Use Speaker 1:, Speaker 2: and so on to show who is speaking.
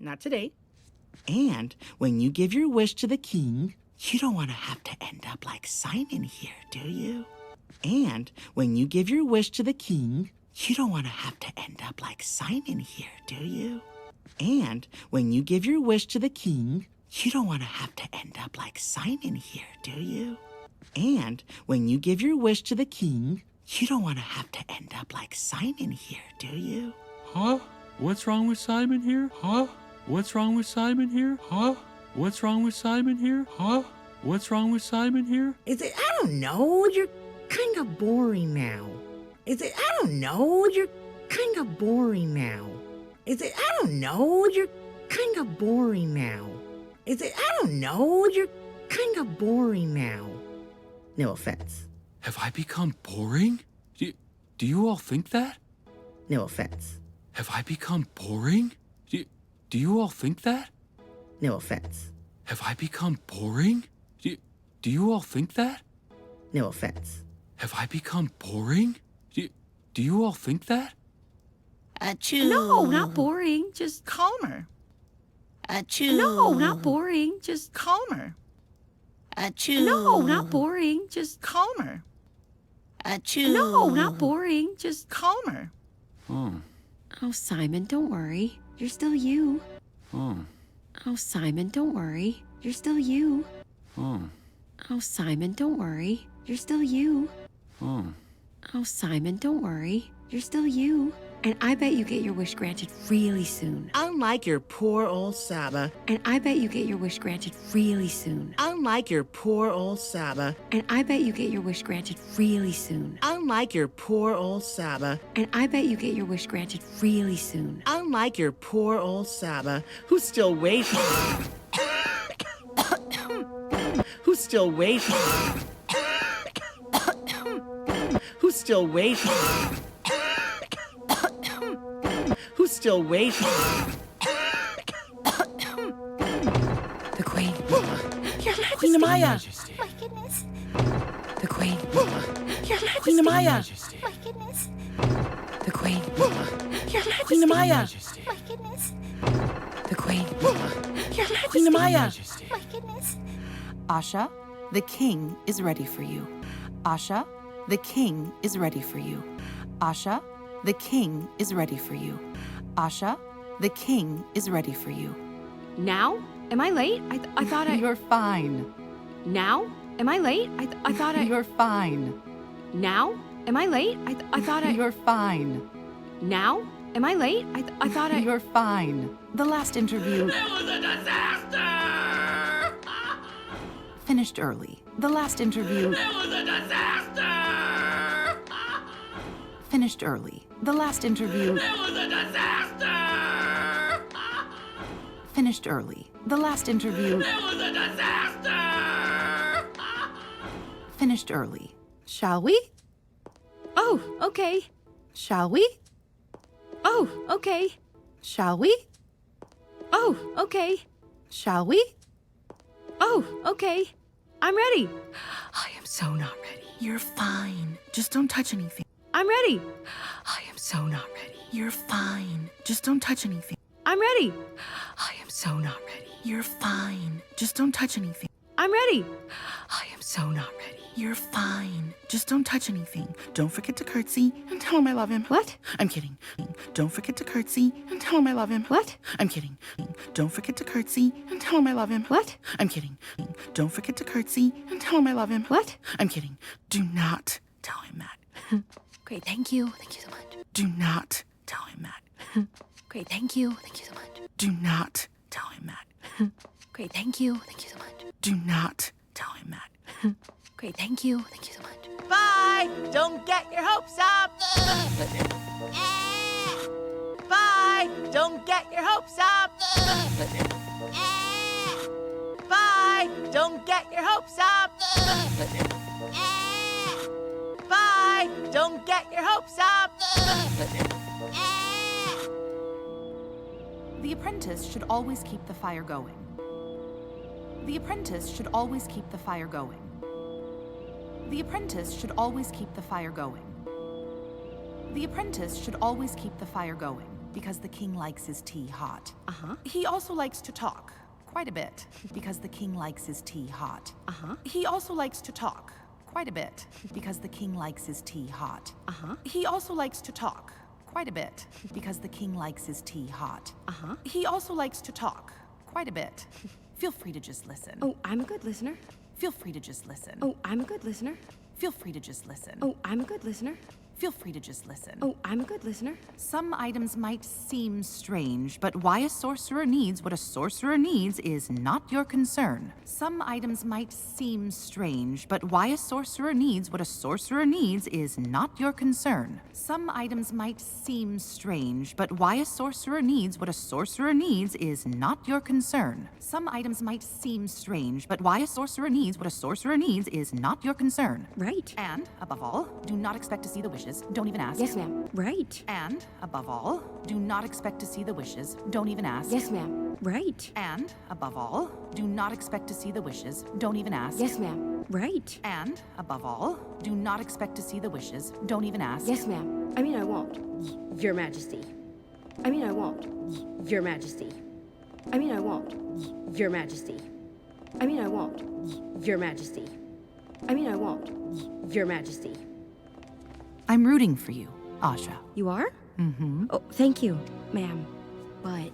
Speaker 1: not today. And when you give your wish to the king, you don't want to have to end up like Simon here, do you? And when you give your wish to the king, you don't want to have to end up like Simon here, do you? And when you give your wish to the king, you don't want to have to end up like Simon here, do you? And when you give your wish to the king, you don't want to have to end up like Simon here, do you?
Speaker 2: Huh? What's wrong with Simon here? Huh? What's wrong with Simon here? Huh? What's wrong with Simon here? Huh? What's wrong with Simon here?
Speaker 1: I don't know, you're kind of boring now. I don't know, you're kind of boring now. I don't know, you're kind of boring now. I don't know, you're kind of boring now. No offense.
Speaker 2: Have I become boring? Do you all think that?
Speaker 1: No offense.
Speaker 2: Have I become boring? Do you all think that?
Speaker 1: No offense.
Speaker 2: Have I become boring? Do you all think that?
Speaker 1: No offense.
Speaker 2: Have I become boring? Do you all think that?
Speaker 3: Achoo.
Speaker 4: No, not boring. Just
Speaker 3: Calmer.
Speaker 4: Achoo. No, not boring. Just
Speaker 3: Calmer.
Speaker 4: Achoo. No, not boring. Just
Speaker 3: Calmer.
Speaker 4: Achoo. No, not boring. Just
Speaker 3: Calmer.
Speaker 2: Oh.
Speaker 4: Oh, Simon, don't worry. You're still you.
Speaker 2: Oh.
Speaker 4: Oh, Simon, don't worry. You're still you.
Speaker 2: Oh.
Speaker 4: Oh, Simon, don't worry. You're still you.
Speaker 2: Oh.
Speaker 4: Oh, Simon, don't worry. You're still you. And I bet you get your wish granted really soon.
Speaker 1: Unlike your poor old Saba.
Speaker 4: And I bet you get your wish granted really soon.
Speaker 1: Unlike your poor old Saba.
Speaker 4: And I bet you get your wish granted really soon.
Speaker 1: Unlike your poor old Saba.
Speaker 4: And I bet you get your wish granted really soon.
Speaker 1: Unlike your poor old Saba, who's still waiting. Who's still waiting. Who's still waiting. Who's still waiting.
Speaker 4: The Queen.
Speaker 3: Your Majesty.
Speaker 5: Queen Amaya.
Speaker 3: My goodness.
Speaker 4: The Queen.
Speaker 3: Your Majesty.
Speaker 5: Queen Amaya.
Speaker 3: My goodness.
Speaker 4: The Queen.
Speaker 3: Your Majesty.
Speaker 5: Queen Amaya.
Speaker 3: My goodness.
Speaker 4: The Queen.
Speaker 3: Your Majesty.
Speaker 5: Queen Amaya.
Speaker 3: My goodness.
Speaker 6: Asha, the king is ready for you. Asha, the king is ready for you. Asha, the king is ready for you. Asha, the king is ready for you.
Speaker 4: Now? Am I late? I thought I...
Speaker 6: You're fine.
Speaker 4: Now? Am I late? I thought I...
Speaker 6: You're fine.
Speaker 4: Now? Am I late? I thought I...
Speaker 6: You're fine.
Speaker 4: Now? Am I late? I thought I...
Speaker 6: You're fine. The last interview...
Speaker 7: It was a disaster!
Speaker 6: Finished early. The last interview...
Speaker 7: It was a disaster!
Speaker 6: Finished early. The last interview...
Speaker 7: It was a disaster!
Speaker 6: Finished early. The last interview...
Speaker 7: It was a disaster!
Speaker 6: Finished early. Shall we?
Speaker 4: Oh, okay.
Speaker 6: Shall we?
Speaker 4: Oh, okay.
Speaker 6: Shall we?
Speaker 4: Oh, okay.
Speaker 6: Shall we?
Speaker 4: Oh, okay. I'm ready. I am so not ready.
Speaker 5: You're fine. Just don't touch anything.
Speaker 4: I'm ready. I am so not ready.
Speaker 5: You're fine. Just don't touch anything.
Speaker 4: I'm ready. I am so not ready.
Speaker 5: You're fine. Just don't touch anything.
Speaker 4: I'm ready. I am so not ready.
Speaker 5: You're fine. Just don't touch anything. Don't forget to curtsy and tell him I love him.
Speaker 4: What?
Speaker 5: I'm kidding. Don't forget to curtsy and tell him I love him.
Speaker 4: What?
Speaker 5: I'm kidding. Don't forget to curtsy and tell him I love him.
Speaker 4: What?
Speaker 5: I'm kidding. Don't forget to curtsy and tell him I love him.
Speaker 4: What?
Speaker 5: I'm kidding. Do not tell him that.
Speaker 4: Great, thank you. Thank you so much.
Speaker 5: Do not tell him that.
Speaker 4: Great, thank you. Thank you so much.
Speaker 5: Do not tell him that.
Speaker 4: Great, thank you. Thank you so much.
Speaker 5: Do not tell him that.
Speaker 4: Great, thank you. Thank you so much.
Speaker 1: Bye! Don't get your hopes up! Bye! Don't get your hopes up! Bye! Don't get your hopes up! Bye! Don't get your hopes up!
Speaker 6: The apprentice should always keep the fire going. The apprentice should always keep the fire going. The apprentice should always keep the fire going. The apprentice should always keep the fire going. because the king likes his tea hot.
Speaker 4: Uh-huh.
Speaker 6: He also likes to talk quite a bit because the king likes his tea hot.
Speaker 4: Uh-huh.
Speaker 6: He also likes to talk quite a bit because the king likes his tea hot.
Speaker 4: Uh-huh.
Speaker 6: He also likes to talk quite a bit because the king likes his tea hot.
Speaker 4: Uh-huh.
Speaker 6: He also likes to talk quite a bit. Feel free to just listen.
Speaker 4: Oh, I'm a good listener.
Speaker 6: Feel free to just listen.
Speaker 4: Oh, I'm a good listener.
Speaker 6: Feel free to just listen.
Speaker 4: Oh, I'm a good listener.
Speaker 6: Feel free to just listen.
Speaker 4: Oh, I'm a good listener.
Speaker 6: Some items might seem strange, but why a sorcerer needs what a sorcerer needs is not your concern. Some items might seem strange, but why a sorcerer needs what a sorcerer needs is not your concern. Some items might seem strange, but why a sorcerer needs what a sorcerer needs is not your concern. Some items might seem strange, but why a sorcerer needs what a sorcerer needs is not your concern.
Speaker 4: Right.
Speaker 6: And, above all, do not expect to see the wishes. Don't even ask.
Speaker 4: Yes, ma'am. Right.
Speaker 6: And, above all, do not expect to see the wishes. Don't even ask.
Speaker 4: Yes, ma'am. Right.
Speaker 6: And, above all, do not expect to see the wishes. Don't even ask.
Speaker 4: Yes, ma'am. Right.
Speaker 6: And, above all, do not expect to see the wishes. Don't even ask.
Speaker 4: Yes, ma'am. I mean, I won't. Your Majesty. I mean, I won't. Your Majesty. I mean, I won't. Your Majesty. I mean, I won't. Your Majesty. I mean, I won't. Your Majesty.
Speaker 6: I'm rooting for you, Asha.
Speaker 4: You are?
Speaker 6: Mm-hmm.
Speaker 4: Oh, thank you, ma'am. But